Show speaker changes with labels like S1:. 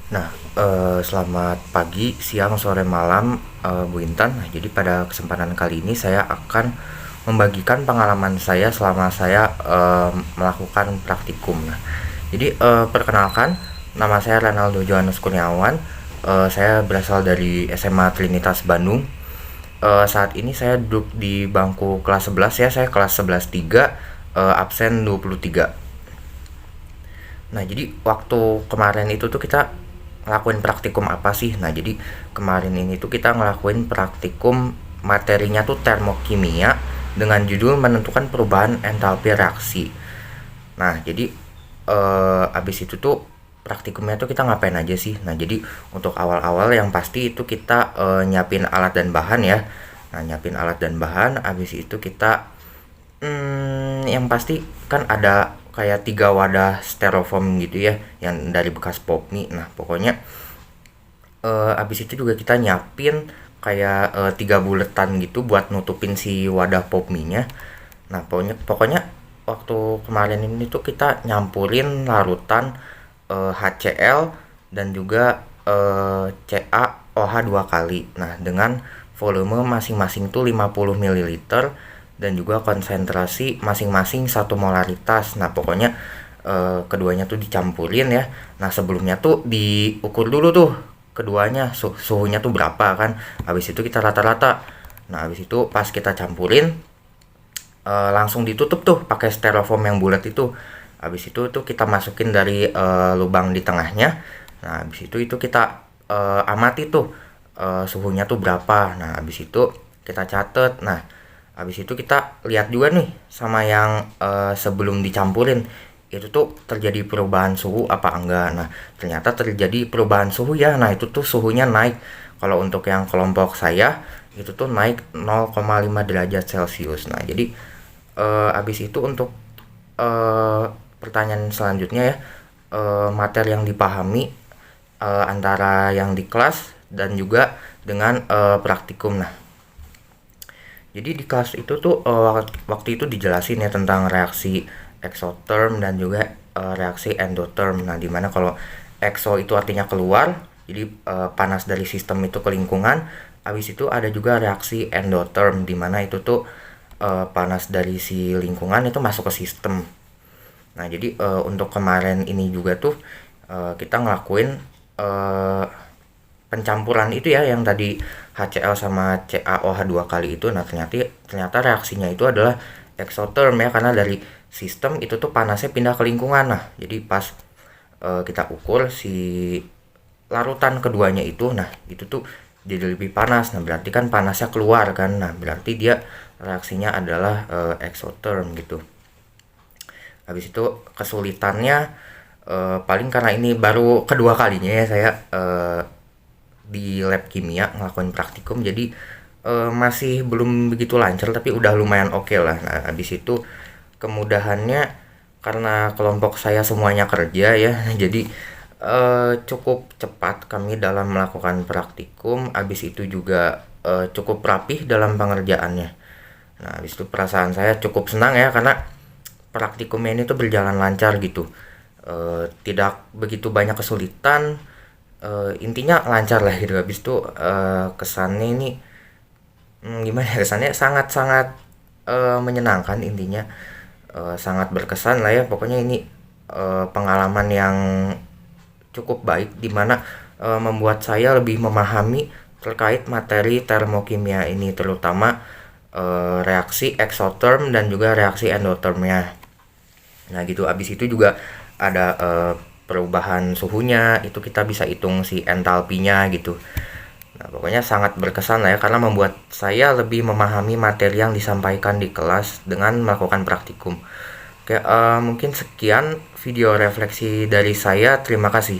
S1: Nah, selamat pagi, siang, sore, malam, Bu Intan. Nah, jadi pada kesempatan kali ini saya akan membagikan pengalaman saya selama saya melakukan praktikum. Nah, jadi perkenalkan, nama saya Renaldo Johannes Kurniawan. Saya berasal dari SMA Trinitas Bandung. Saat ini saya duduk di bangku kelas 11 ya, saya kelas 11 3, absen 23. Nah, jadi waktu kemarin itu tuh kita ngelakuin praktikum apa sih? Nah, jadi kemarin ini tuh kita ngelakuin praktikum materinya tuh termokimia dengan judul menentukan perubahan entalpi reaksi. Nah, jadi abis itu tuh praktikumnya tuh kita ngapain aja sih? Nah, jadi untuk awal-awal yang pasti itu kita nyiapin alat dan bahan ya. Nah, nyiapin alat dan bahan, abis itu kita yang pasti kan ada kayak 3 wadah styrofoam gitu ya, yang dari bekas pop mie. Nah, pokoknya abis itu juga kita nyiapin kayak 3 buletan gitu buat nutupin si wadah pop mie-nya. Nah, pokoknya waktu kemarin ini tuh kita nyampurin larutan HCl dan juga CaOH 2 kali. Nah, dengan volume masing-masing tuh 50 ml dan juga konsentrasi masing-masing 1 molaritas. Nah, pokoknya keduanya tuh dicampurin ya. Nah, sebelumnya tuh diukur dulu tuh keduanya suhunya tuh berapa kan. Habis itu kita rata-rata. Nah, habis itu pas kita campurin langsung ditutup tuh pakai styrofoam yang bulat itu. Habis itu tuh kita masukin dari lubang di tengahnya. Nah, habis itu kita amati tuh suhunya tuh berapa. Nah, habis itu kita catet. Nah, habis itu kita lihat juga nih sama yang sebelum dicampurin itu tuh terjadi perubahan suhu apa enggak. Nah, ternyata terjadi perubahan suhu ya. Nah, itu tuh suhunya naik. Kalau untuk yang kelompok saya itu tuh naik 0,5 derajat Celcius. Nah, jadi habis itu untuk eh, pertanyaan selanjutnya ya, materi yang dipahami antara yang di kelas dan juga dengan praktikum. Nah, jadi di kelas itu tuh waktu itu dijelasin ya tentang reaksi exotherm dan juga reaksi endotherm. Nah, dimana kalau exo itu artinya keluar, jadi panas dari sistem itu ke lingkungan. Habis itu ada juga reaksi endotherm, dimana itu tuh panas dari si lingkungan itu masuk ke sistem. Nah, jadi untuk kemarin ini juga tuh kita ngelakuin eh, pencampuran itu ya yang tadi HCl sama CaOH 2 kali itu. Nah, ternyata reaksinya itu adalah exotherm ya, karena dari sistem itu tuh panasnya pindah ke lingkungan. Nah, jadi pas kita ukur si larutan keduanya itu, nah itu tuh jadi lebih panas. Nah, berarti kan panasnya keluar kan. Nah, berarti dia reaksinya adalah exotherm gitu. Habis itu kesulitannya paling karena ini baru kedua kalinya ya saya di lab kimia ngelakuin praktikum, jadi masih belum begitu lancar tapi udah lumayan oke lah. Nah, habis itu kemudahannya karena kelompok saya semuanya kerja ya jadi cukup cepat kami dalam melakukan praktikum. Habis itu juga cukup rapih dalam pengerjaannya. Nah, habis itu perasaan saya cukup senang ya karena praktikumnya ini tuh berjalan lancar gitu. Tidak begitu banyak kesulitan, intinya lancar lah gitu. Habis itu kesannya ini gimana ya, kesannya sangat-sangat menyenangkan intinya. Sangat berkesan lah ya, pokoknya ini pengalaman yang cukup baik dimana membuat saya lebih memahami terkait materi termokimia ini, terutama reaksi exotherm dan juga reaksi endothermnya. Nah, gitu. Abis itu juga ada perubahan suhunya, itu kita bisa hitung si entalpinya gitu. Nah, pokoknya sangat berkesan lah ya karena membuat saya lebih memahami materi yang disampaikan di kelas dengan melakukan praktikum. Oke, mungkin sekian video refleksi dari saya. Terima kasih.